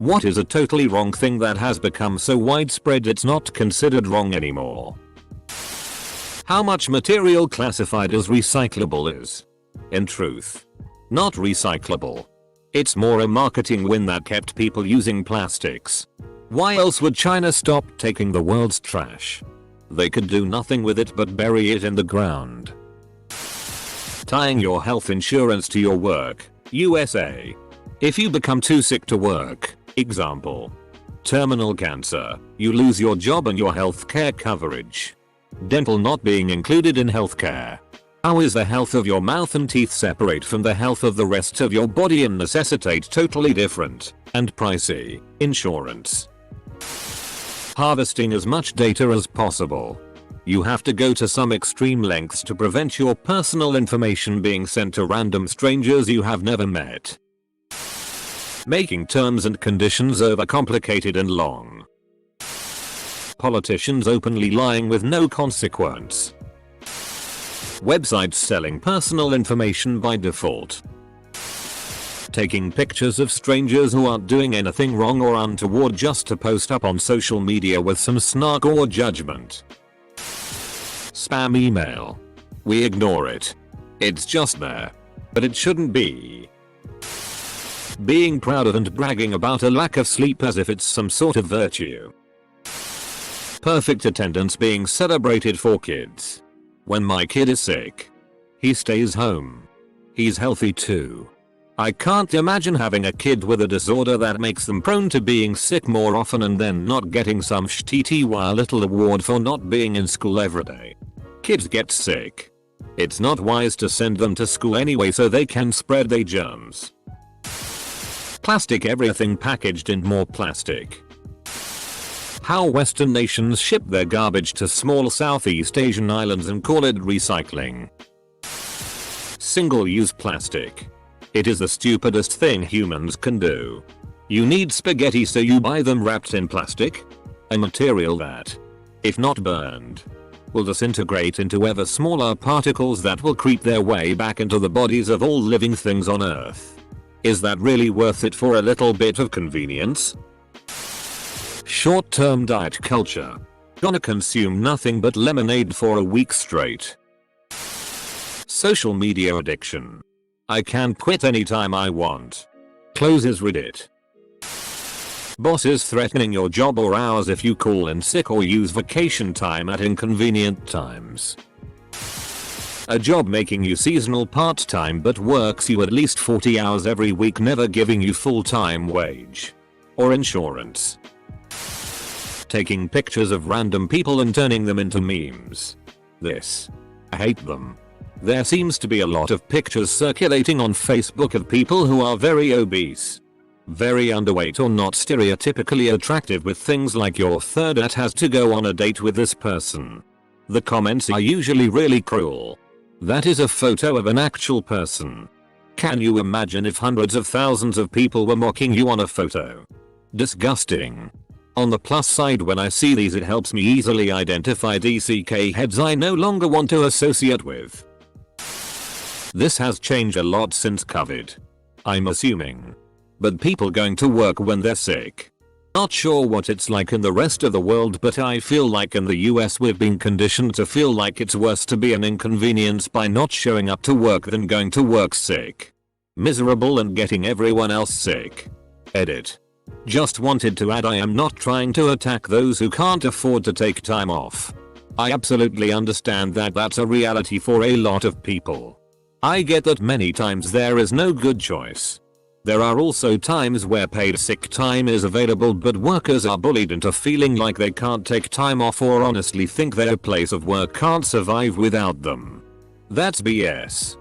What is a totally wrong thing that has become so widespread it's not considered wrong anymore? How much material classified as recyclable is, in truth, not recyclable? It's more a marketing win that kept people using plastics. Why else would China stop taking the world's trash? They could do nothing with it but bury it in the ground. Tying your health insurance to your work, USA. If you become too sick to work, example, terminal cancer, you lose your job and your healthcare coverage. Dental not being included in healthcare. How is the health of your mouth and teeth separate from the health of the rest of your body and necessitate totally different, and pricey, insurance? Harvesting as much data as possible. You have to go to some extreme lengths to prevent your personal information being sent to random strangers you have never met. Making terms and conditions overcomplicated and long. Politicians openly lying with no consequence. Websites selling personal information by default. Taking pictures of strangers who aren't doing anything wrong or untoward just to post up on social media with some snark or judgment. Spam email. We ignore it. It's just there. But it shouldn't be. Being proud of and bragging about a lack of sleep as if it's some sort of virtue. Perfect attendance being celebrated for kids. When my kid is sick, he stays home. He's healthy too. I can't imagine having a kid with a disorder that makes them prone to being sick more often and then not getting some shitty little award for not being in school every day. Kids get sick. It's not wise to send them to school anyway so they can spread their germs. Plastic everything packaged in more plastic. How Western nations ship their garbage to small Southeast Asian islands and call it recycling. Single-use plastic. It is the stupidest thing humans can do. You need spaghetti so you buy them wrapped in plastic? A material that, if not burned, will disintegrate into ever smaller particles that will creep their way back into the bodies of all living things on Earth. Is that really worth it for a little bit of convenience? Short-term diet culture. Gonna consume nothing but lemonade for a week straight. Social media addiction. I can quit anytime I want. Closes Reddit. Bosses threatening your job or hours if you call in sick or use vacation time at inconvenient times. A job making you seasonal part-time but works you at least 40 hours every week, never giving you full-time wage or insurance. Taking pictures of random people and turning them into memes. I hate them. There seems to be a lot of pictures circulating on Facebook of people who are very obese, very underweight or not stereotypically attractive with things like your third date has to go on a date with this person. The comments are usually really cruel. That is a photo of an actual person. Can you imagine if hundreds of thousands of people were mocking you on a photo? Disgusting. On the plus side, when I see these, it helps me easily identify DCK heads I no longer want to associate with. This has changed a lot since COVID, I'm assuming. But people going to work when they're sick. Not sure what it's like in the rest of the world, but I feel like in the US we've been conditioned to feel like it's worse to be an inconvenience by not showing up to work than going to work sick. Miserable and getting everyone else sick. Edit. Just wanted to add, I am not trying to attack those who can't afford to take time off. I absolutely understand that that's a reality for a lot of people. I get that many times there is no good choice. There are also times where paid sick time is available, but workers are bullied into feeling like they can't take time off or honestly think their place of work can't survive without them. That's BS.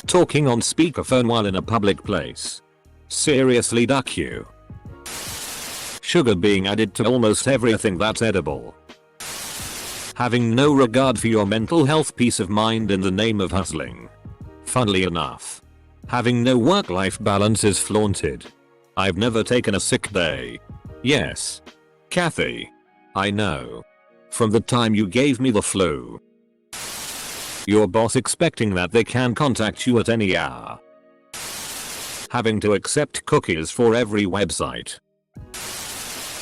Talking on speakerphone while in a public place. Seriously, duck you. Sugar being added to almost everything that's edible. Having no regard for your mental health, peace of mind in the name of hustling. Funnily enough, having no work-life balance is flaunted. I've never taken a sick day. Yes. Kathy. I know. From the time you gave me the flu. Your boss expecting that they can contact you at any hour. Having to accept cookies for every website.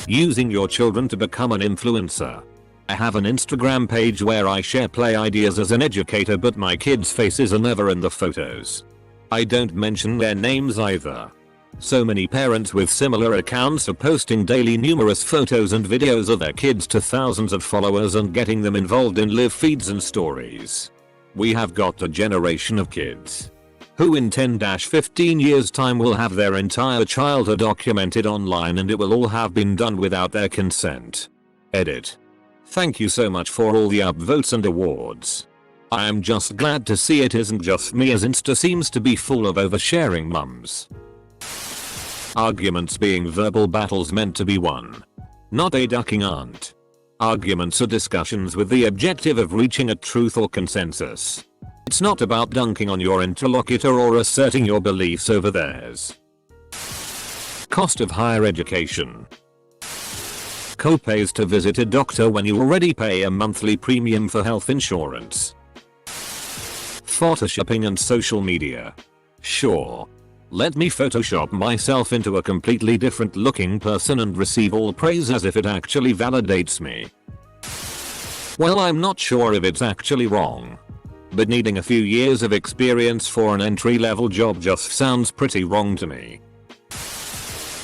Using your children to become an influencer. I have an Instagram page where I share play ideas as an educator, but my kids' faces are never in the photos. I don't mention their names either. So many parents with similar accounts are posting daily numerous photos and videos of their kids to thousands of followers and getting them involved in live feeds and stories. We have got a generation of kids who in 10-15 years time will have their entire childhood documented online, and it will all have been done without their consent. Edit. Thank you so much for all the upvotes and awards. I am just glad to see it isn't just me, as Insta seems to be full of oversharing mums. Arguments being verbal battles meant to be won, not a ducking aunt. Arguments are discussions with the objective of reaching a truth or consensus. It's not about dunking on your interlocutor or asserting your beliefs over theirs. Cost of higher education. Co-pays to visit a doctor when you already pay a monthly premium for health insurance. Photoshopping and social media. Sure. Let me Photoshop myself into a completely different looking person and receive all praise as if it actually validates me. Well, I'm not sure if it's actually wrong, but needing a few years of experience for an entry-level job just sounds pretty wrong to me.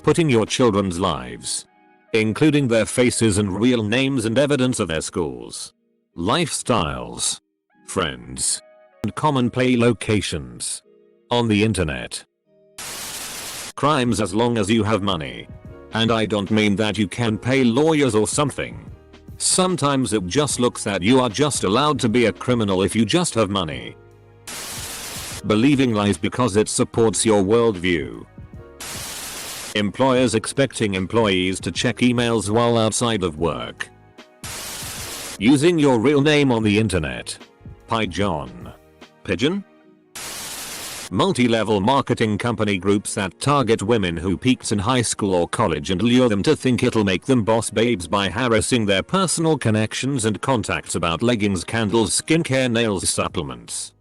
Putting your children's lives, including their faces and real names and evidence of their schools, lifestyles, friends, and common play locations on the internet. Crimes as long as you have money. And I don't mean that you can pay lawyers or something. Sometimes it just looks that you are just allowed to be a criminal if you just have money. Believing lies because it supports your worldview. Employers expecting employees to check emails while outside of work. Using your real name on the internet. Pigeon? Multi-level marketing company groups that target women who peaked in high school or college and lure them to think it'll make them boss babes by harassing their personal connections and contacts about leggings, candles, skincare, nails, supplements.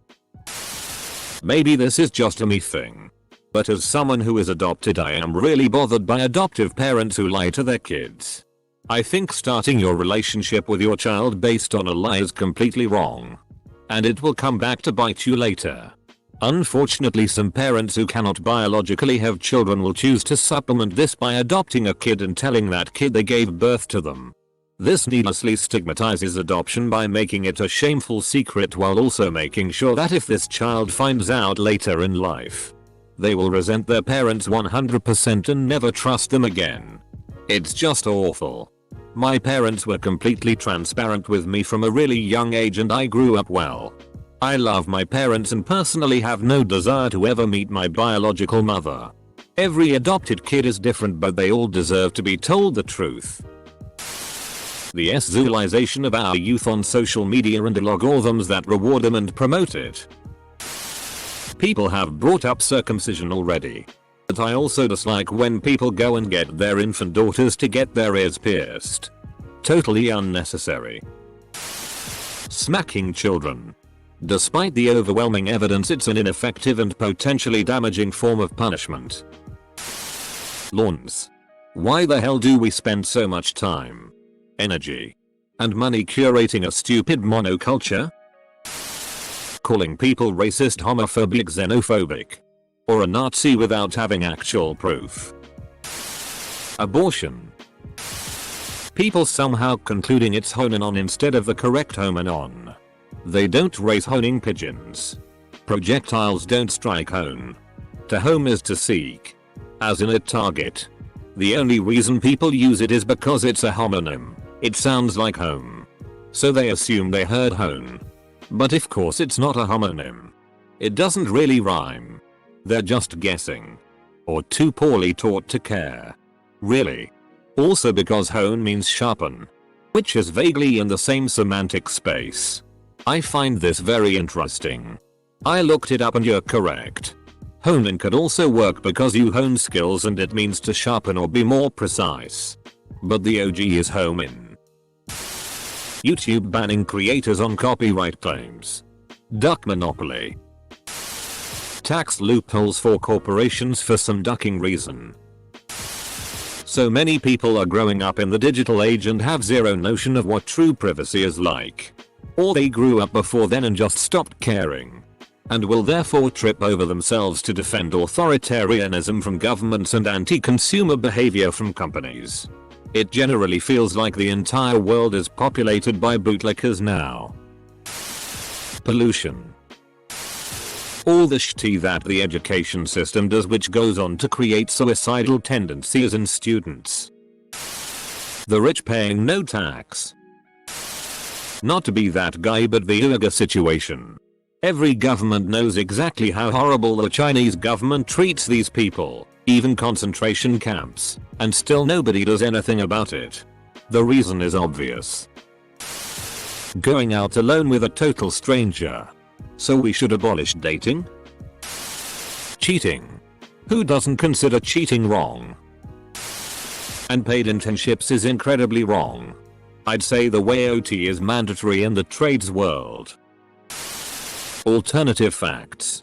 Maybe this is just a me thing, but as someone who is adopted, I am really bothered by adoptive parents who lie to their kids. I think starting your relationship with your child based on a lie is completely wrong, and it will come back to bite you later. Unfortunately, some parents who cannot biologically have children will choose to supplement this by adopting a kid and telling that kid they gave birth to them. This needlessly stigmatizes adoption by making it a shameful secret, while also making sure that if this child finds out later in life, they will resent their parents 100% and never trust them again. It's just awful. My parents were completely transparent with me from a really young age, and I grew up well. I love my parents and personally have no desire to ever meet my biological mother. Every adopted kid is different, but they all deserve to be told the truth. The Zoolization of our youth on social media and the algorithms that reward them and promote it. People have brought up circumcision already, but I also dislike when people go and get their infant daughters to get their ears pierced. Totally unnecessary. Smacking children. Despite the overwhelming evidence, it's an ineffective and potentially damaging form of punishment. Lawns. Why the hell do we spend so much time, energy, and money curating a stupid monoculture? Calling people racist, homophobic, xenophobic, or a Nazi without having actual proof. Abortion. People somehow concluding it's homonon instead of the correct homonon. They don't raise honing pigeons. Projectiles don't strike home. To home is to seek, as in a target. The only reason people use it is because it's a homonym. It sounds like home, so they assume they heard hone. But of course it's not a homonym. It doesn't really rhyme. They're just guessing, or too poorly taught to care. Really. Also because hone means sharpen, which is vaguely in the same semantic space. I find this very interesting. I looked it up and you're correct. Honing could also work because you hone skills and it means to sharpen or be more precise. But the OG is home in. YouTube banning creators on copyright claims. Duck monopoly. tax loopholes for corporations for some ducking reason. So many people are growing up in the digital age and have zero notion of what true privacy is like. Or they grew up before then and just stopped caring. And will therefore trip over themselves to defend authoritarianism from governments and anti-consumer behavior from companies. It generally feels like the entire world is populated by bootlickers now. Pollution. All the shit that the education system does, which goes on to create suicidal tendencies in students. The rich paying no tax. Not to be that guy, but the Uyghur situation. Every government knows exactly how horrible the Chinese government treats these people, even concentration camps, and still nobody does anything about it. The reason is obvious. Going out alone with a total stranger. So we should abolish dating? Cheating. Who doesn't consider cheating wrong? And paid internships is incredibly wrong. I'd say the way OT is mandatory in the trades world. Alternative facts.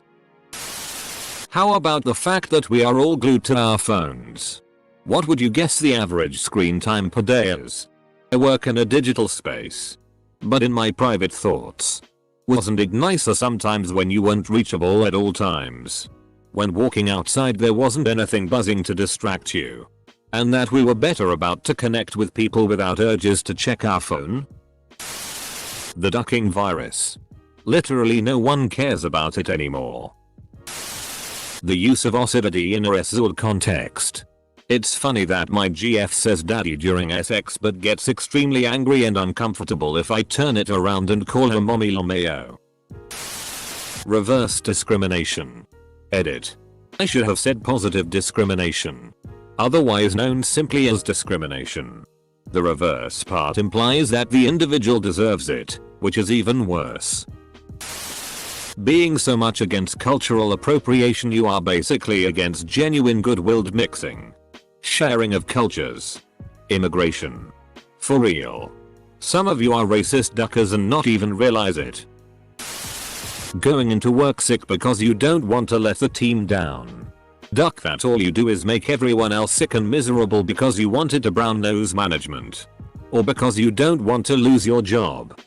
How about the fact that we are all glued to our phones? What would you guess the average screen time per day is? I work in a digital space. But in my private thoughts, wasn't it nicer sometimes when you weren't reachable at all times? When walking outside there wasn't anything buzzing to distract you? And that we were better about to connect with people without urges to check our phone? The ducking virus. Literally no one cares about it anymore. The use of oscidity in a assault context. It's funny that my GF says daddy during sex but gets extremely angry and uncomfortable if I turn it around and call her mommy lomeo. Reverse discrimination. Edit. I should have said positive discrimination. Otherwise known simply as discrimination. The reverse part implies that the individual deserves it, which is even worse. Being so much against cultural appropriation, you are basically against genuine good-willed mixing. Sharing of cultures. Immigration. For real. Some of you are racist duckers and not even realize it. Going into work sick because you don't want to let the team down. Duck that all you do is make everyone else sick and miserable because you wanted to brown nose management. Or because you don't want to lose your job.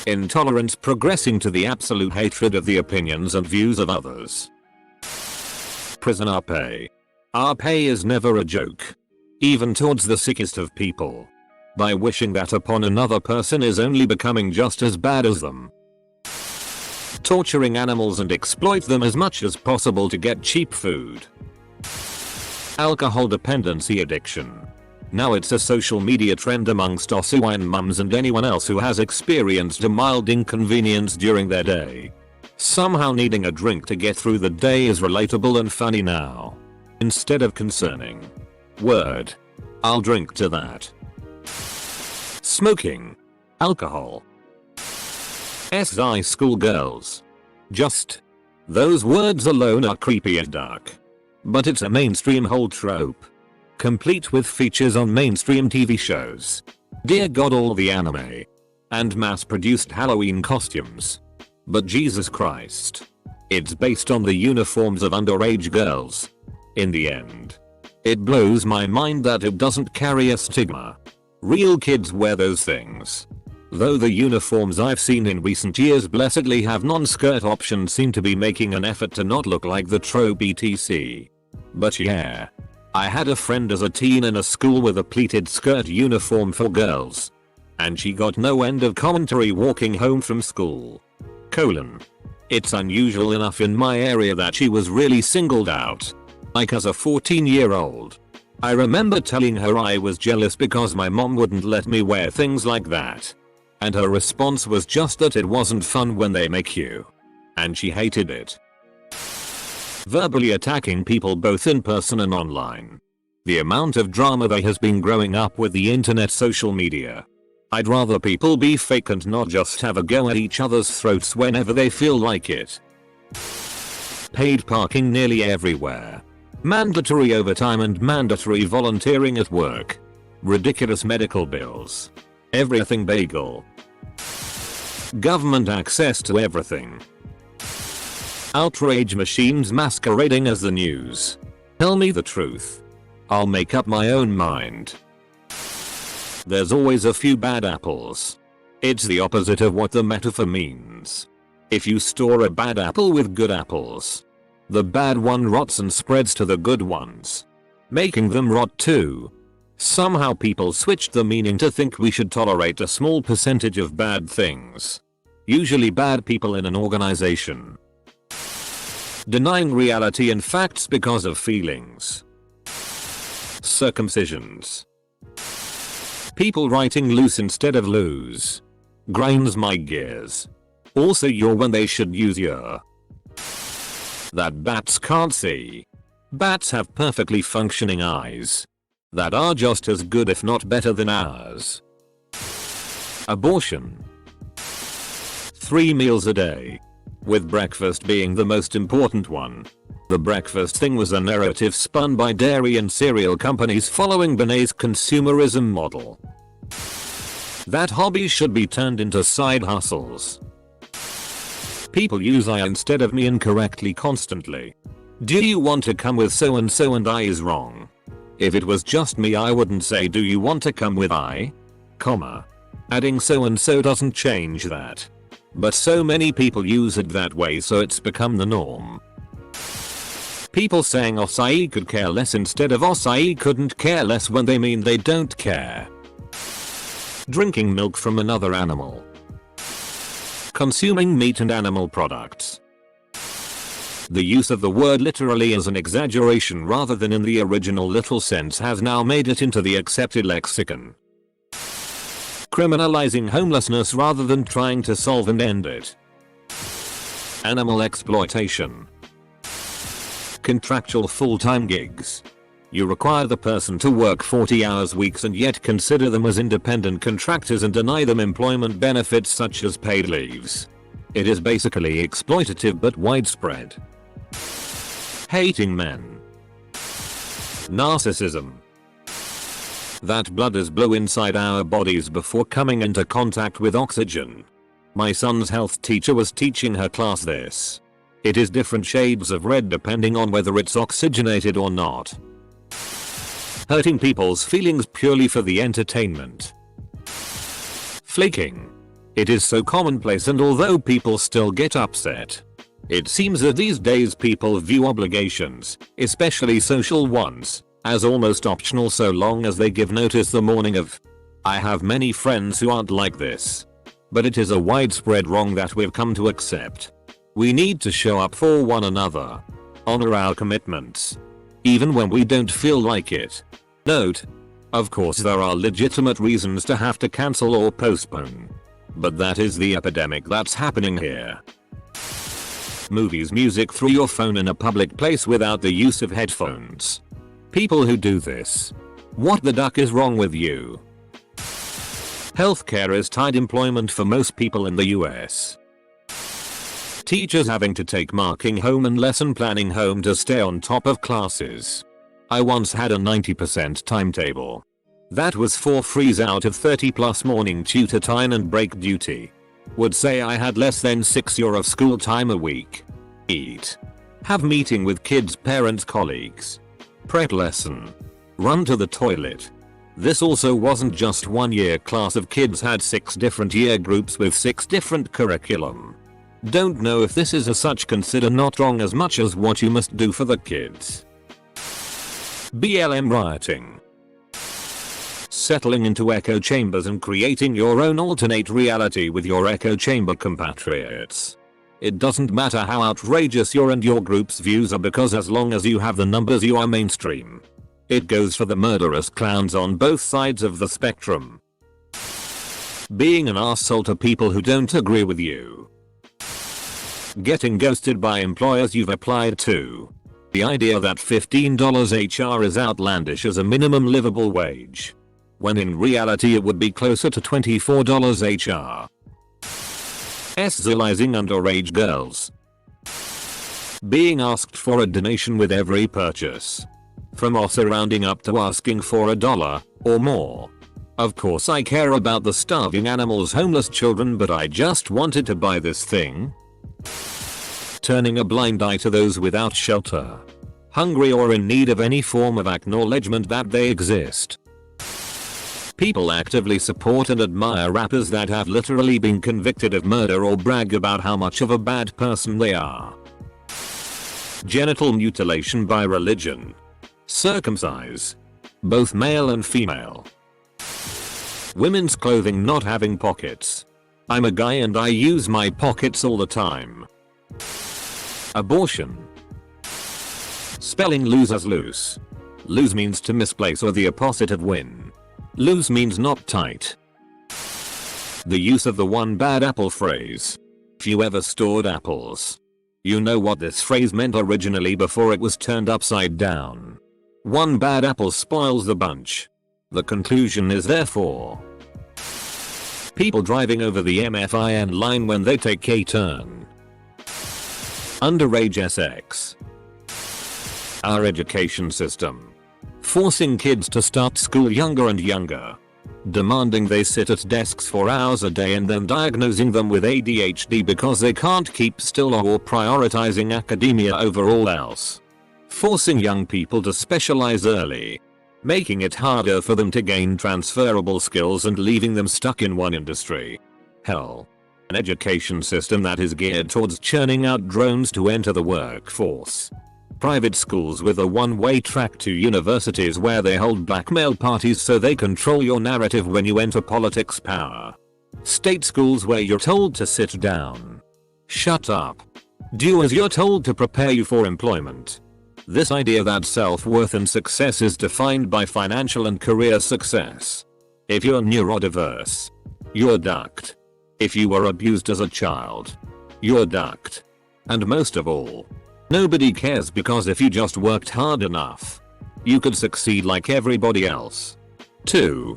Intolerance progressing to the absolute hatred of the opinions and views of others. Prisoner pay. Our pay is never a joke. Even towards the sickest of people. By wishing that upon another person is only becoming just as bad as them. Torturing animals and exploit them as much as possible to get cheap food. Alcohol dependency addiction. Now it's a social media trend amongst Osuan mums and anyone else who has experienced a mild inconvenience during their day. Somehow needing a drink to get through the day is relatable and funny now. Instead of concerning. Word. I'll drink to that. Smoking. Alcohol. SI schoolgirls. Just. Those words alone are creepy as duck. But it's a mainstream whole trope. Complete with features on mainstream TV shows. Dear God, all the anime. And mass-produced Halloween costumes. But Jesus Christ. It's based on the uniforms of underage girls. In the end. It blows my mind that it doesn't carry a stigma. Real kids wear those things. Though the uniforms I've seen in recent years blessedly have non-skirt options seem to be making an effort to not look like the trope etc. But yeah. I had a friend as a teen in a school with a pleated skirt uniform for girls. And she got no end of commentary walking home from school. It's unusual enough in my area that she was really singled out. Like as a 14-year-old. I remember telling her I was jealous because my mom wouldn't let me wear things like that. And her response was just that it wasn't fun when they make you. And she hated it. Verbally attacking people both in person and online. The amount of drama that has been growing up with the internet social media. I'd rather people be fake and not just have a go at each other's throats whenever they feel like it. Paid parking nearly everywhere. Mandatory overtime and mandatory volunteering at work. Ridiculous medical bills. Everything bagel. Government access to everything. Outrage machines masquerading as the news. Tell me the truth. I'll make up my own mind. There's always a few bad apples. It's the opposite of what the metaphor means. If you store a bad apple with good apples, the bad one rots and spreads to the good ones, making them rot too. Somehow people switched the meaning to think we should tolerate a small percentage of bad things. Usually bad people in an organization. Denying reality and facts because of feelings. Circumcisions. People writing loose instead of lose. Grinds my gears. Also your when they should use your. That bats can't see. Bats have perfectly functioning eyes that are just as good if not better than ours. Abortion. 3 meals a day, with breakfast being the most important one. The breakfast thing was a narrative spun by dairy and cereal companies following Benet's consumerism model. That hobbies should be turned into side hustles. People use I instead of me incorrectly constantly. Do you want to come with so and I is wrong. If it was just me I wouldn't say do you want to come with I, comma. Adding so and so doesn't change that. But so many people use it that way so it's become the norm. People saying Osai could care less instead of Osai couldn't care less when they mean they don't care. Drinking milk from another animal. Consuming meat and animal products. The use of the word literally as an exaggeration rather than in the original literal sense has now made it into the accepted lexicon. Criminalizing homelessness rather than trying to solve and end it. Animal exploitation. Contractual full-time gigs. You require the person to work 40 hours weeks and yet consider them as independent contractors and deny them employment benefits such as paid leaves. It is basically exploitative but widespread. Hating men. Narcissism. That blood is blue inside our bodies before coming into contact with oxygen. My son's health teacher was teaching her class this. It is different shades of red depending on whether it's oxygenated or not. Hurting people's feelings purely for the entertainment. Flaking. It is so commonplace, and although people still get upset, it seems that these days people view obligations, especially social ones, as almost optional so long as they give notice the morning of. I have many friends who aren't like this. But it is a widespread wrong that we've come to accept. We need to show up for one another. Honor our commitments. Even when we don't feel like it. Note. Of course there are legitimate reasons to have to cancel or postpone. But that is the epidemic that's happening here. Movies music through your phone in a public place without the use of headphones. People who do this. What the duck is wrong with you? Healthcare is tied employment for most people in the US. Teachers having to take marking home and lesson planning home to stay on top of classes. I once had a 90% timetable. That was 4 frees out of 30+ morning tutor time and break duty. Would say I had less than 6 hours of school time a week. Eat. Have meeting with kids, parents, colleagues. Prep lesson. Run to the toilet. This also wasn't just 1 year class of kids, had 6 different year groups with 6 different curriculum. Don't know if this is as such consider not wrong as much as what you must do for the kids. BLM rioting. Settling into echo chambers and creating your own alternate reality with your echo chamber compatriots. It doesn't matter how outrageous your and your group's views are, because as long as you have the numbers you are mainstream. It goes for the murderous clowns on both sides of the spectrum. Being an arsehole to people who don't agree with you. Getting ghosted by employers you've applied to. The idea that $15 HR is outlandish as a minimum livable wage. When in reality it would be closer to $24 HR. Sexualizing underage girls. Being asked for a donation with every purchase. From also rounding up to asking for $1 or more. Of course I care about the starving animals, homeless children, but I just wanted to buy this thing. turning a blind eye to those without shelter, hungry or in need of any form of acknowledgement that they exist. People actively support and admire rappers that have literally been convicted of murder or brag about how much of a bad person they are. Genital mutilation by religion. Circumcise. Both male and female. Women's clothing not having pockets. I'm a guy and I use my pockets all the time. Abortion. Spelling lose as loose. Lose means to misplace or the opposite of win. Loose means not tight. The use of the one bad apple phrase. If you ever stored apples, you know what this phrase meant originally before it was turned upside down. One bad apple spoils the bunch. The conclusion is therefore people driving over the MFIN line when they take a turn. Underage sex. Our education system. Forcing kids to start school younger and younger. Demanding they sit at desks for hours a day and then diagnosing them with ADHD because they can't keep still or prioritizing academia over all else. Forcing young people to specialize early. Making it harder for them to gain transferable skills and leaving them stuck in one industry. Hell. An education system that is geared towards churning out drones to enter the workforce. Private schools with a one-way track to universities where they hold blackmail parties so they control your narrative when you enter politics power. State schools where you're told to sit down. Shut up. Do as you're told to prepare you for employment. This idea that self-worth and success is defined by financial and career success. If you're neurodiverse, you're ducked. If you were abused as a child, you're ducked. And most of all, nobody cares because if you just worked hard enough, you could succeed like everybody else. 2.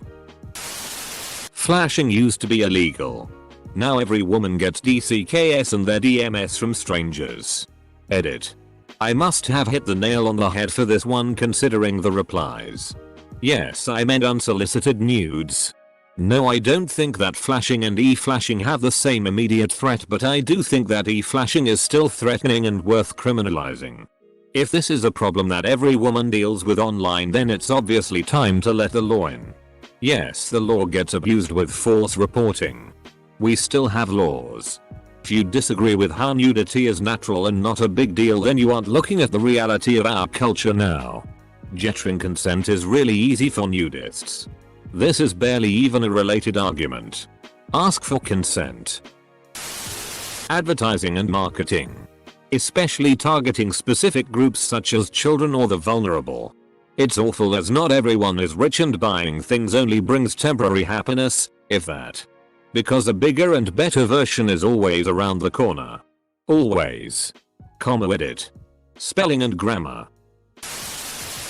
Flashing used to be illegal. Now every woman gets DCKS and their DMS from strangers. Edit. I must have hit the nail on the head for this one considering the replies. Yes, I meant unsolicited nudes. No, I don't think that flashing and e-flashing have the same immediate threat, but I do think that e-flashing is still threatening and worth criminalizing. If this is a problem that every woman deals with online, then it's obviously time to let the law in. Yes, the law gets abused with false reporting. We still have laws. If you disagree with how nudity is natural and not a big deal, then you aren't looking at the reality of our culture now. Getting consent is really easy for nudists. This is barely even a related argument. Ask for consent. Advertising and marketing. Especially targeting specific groups such as children or the vulnerable. It's awful as not everyone is rich and buying things only brings temporary happiness, if that. Because a bigger and better version is always around the corner. Always. Edit. Spelling and grammar.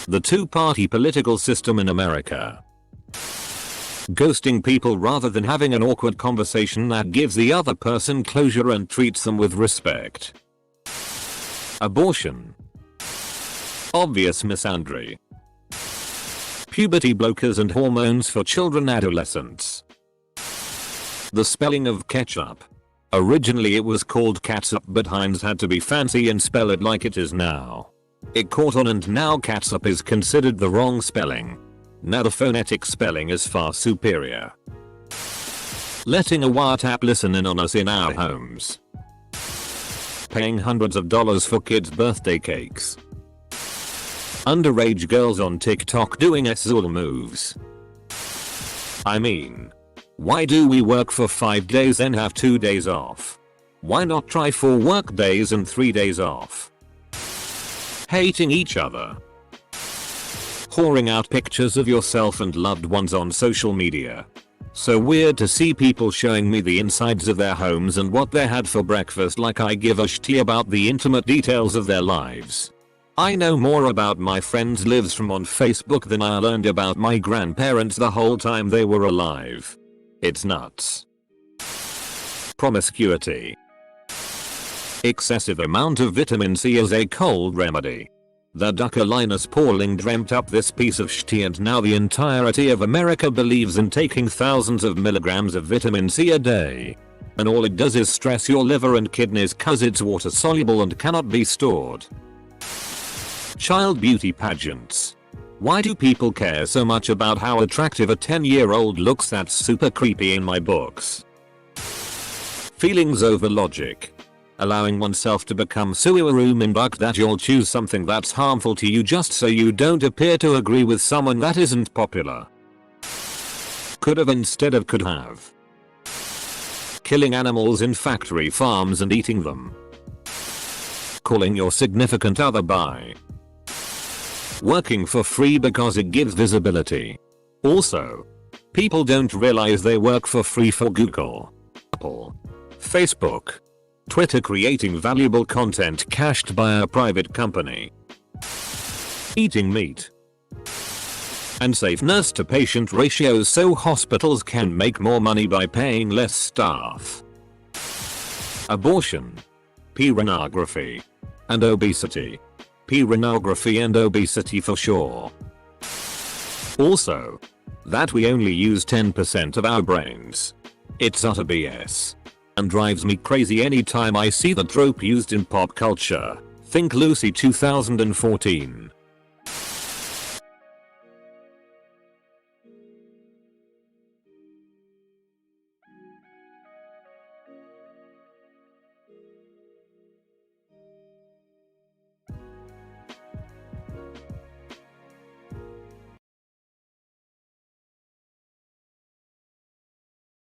The two-party political system in America. Ghosting people rather than having an awkward conversation that gives the other person closure and treats them with respect. Abortion. Obvious misandry. Puberty blockers and hormones for children adolescents. The spelling of ketchup. Originally it was called catsup, but Heinz had to be fancy and spell it like it is now. It caught on and now catsup is considered the wrong spelling. Now the phonetic spelling is far superior. Letting a wiretap listen in on us in our homes. Paying hundreds of dollars for kids' birthday cakes. Underage girls on TikTok doing Zul moves. I mean, why do we work for 5 days and have 2 days off? Why not try 4 work days and 3 days off? Hating each other. Whoring out pictures of yourself and loved ones on social media. So weird to see people showing me the insides of their homes and what they had for breakfast, like I give a shit about the intimate details of their lives. I know more about my friends' lives from on Facebook than I learned about my grandparents the whole time they were alive. It's nuts. Promiscuity. Excessive amount of vitamin C is a cold remedy. The Dr. Linus Pauling dreamt up this piece of shit, and now the entirety of America believes in taking thousands of milligrams of vitamin C a day. and all it does is stress your liver and kidneys cause it's water soluble and cannot be stored. Child beauty pageants. Why do people care so much about how attractive a 10-year-old looks? That's super creepy in my books. Feelings over logic. Allowing oneself to become so induct that you'll choose something that's harmful to you just so you don't appear to agree with someone that isn't popular. Could have instead of could have. Killing animals in factory farms and eating them. Calling your significant other bi. Working for free because it gives visibility. Also, people don't realize they work for free for Google, Apple, Facebook, Twitter, creating valuable content cached by a private company. Eating meat. Unsafe nurse to patient ratios so hospitals can make more money by paying less staff. Abortion. Pornography. And obesity. Pornography and obesity for sure. Also, that we only use 10% of our brains. It's utter BS. And drives me crazy anytime I see the trope used in pop culture. Think Lucy 2014.